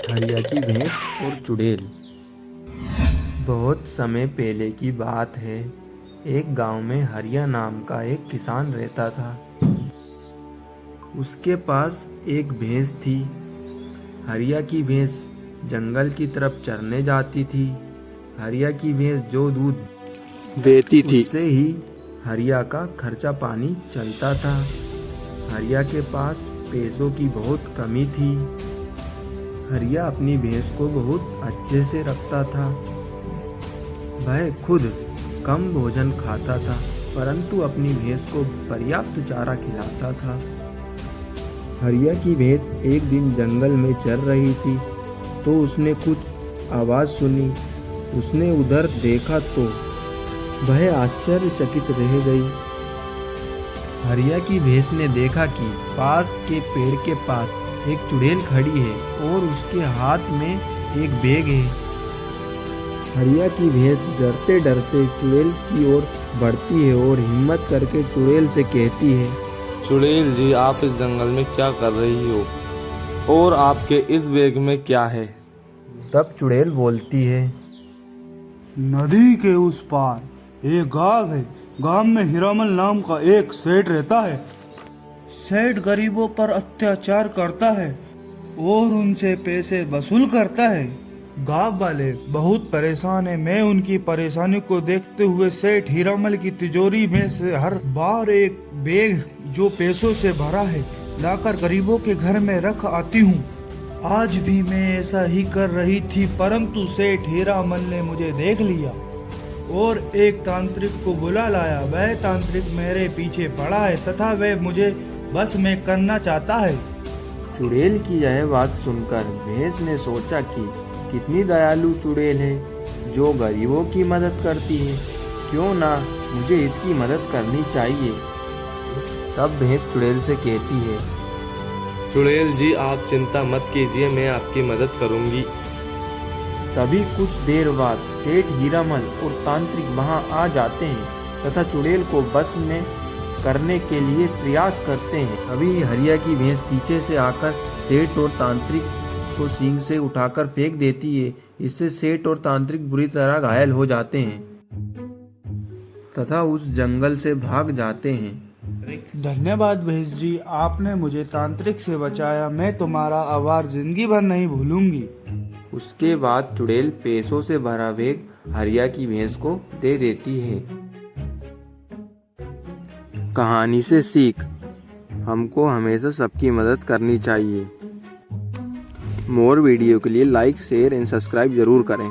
हरिया की भैंस और चुड़ैल। बहुत समय पहले की बात है। एक गांव में हरिया नाम का एक किसान रहता था। उसके पास एक भैंस थी। हरिया की भैंस जंगल की तरफ चरने जाती थी। हरिया की भैंस जो दूध देती थी उससे ही हरिया का खर्चा पानी चलता था। हरिया के पास पैसों की बहुत कमी थी। हरिया अपनी भैंस को बहुत अच्छे से रखता था। वह खुद कम भोजन खाता था, परंतु अपनी भैंस को पर्याप्त चारा खिलाता था। हरिया की भैंस एक दिन जंगल में चर रही थी तो उसने कुछ आवाज़ सुनी। उसने उधर देखा तो वह आश्चर्यचकित रह गई। हरिया की भैंस ने देखा कि पास के पेड़ के पास एक चुड़ैल खड़ी है और उसके हाथ में एक बैग है। हरिया की भैंस डरते डरते चुड़ैल की ओर बढ़ती है और हिम्मत करके चुड़ैल से कहती है, चुड़ैल जी, आप इस जंगल में क्या कर रही हो और आपके इस बैग में क्या है? तब चुड़ैल बोलती है, नदी के उस पार एक गांव है। गांव में हीरामल नाम का एक सेठ रहता है। सेठ गरीबों पर अत्याचार करता है और उनसे पैसे वसूल करता है। गांव वाले बहुत परेशान हैं। मैं उनकी परेशानी को देखते हुए सेठ हीरामल की तिजोरी में से हर बार एक बैग जो पैसों से भरा है लाकर गरीबों के घर में रख आती हूँ। आज भी मैं ऐसा ही कर रही थी, परंतु सेठ हीरामल ने मुझे देख लिया और एक तांत्रिक को बुला लाया। वह तांत्रिक मेरे पीछे पड़ा है तथा वह मुझे बस में करना चाहता है। चुड़ैल की यह बात सुनकर भैंस ने सोचा कि कितनी दयालु चुड़ैल है जो गरीबों की मदद करती है। क्यों ना मुझे इसकी मदद करनी चाहिए। तब भैंस चुड़ैल से कहती है, चुड़ैल जी, आप चिंता मत कीजिए, मैं आपकी मदद करूंगी। तभी कुछ देर बाद सेठ हीरामल और तांत्रिक वहां आ जाते हैं तथा चुड़ैल को बस में करने के लिए प्रयास करते हैं। अभी हरिया की भैंस पीछे से आकर सेठ और तांत्रिक को सींग से उठाकर फेंक देती है। इससे सेठ और तांत्रिक बुरी तरह घायल हो जाते हैं तथा उस जंगल से भाग जाते हैं। धन्यवाद भैंस जी, आपने मुझे तांत्रिक से बचाया। मैं तुम्हारा आभार जिंदगी भर नहीं भूलूंगी। उसके बाद चुड़ैल पैसों से भरा बैग हरिया की भैंस को दे देती है। कहानी से सीख, हमको हमेशा सबकी मदद करनी चाहिए। मोर वीडियो के लिए लाइक, शेयर एंड सब्सक्राइब जरूर करें।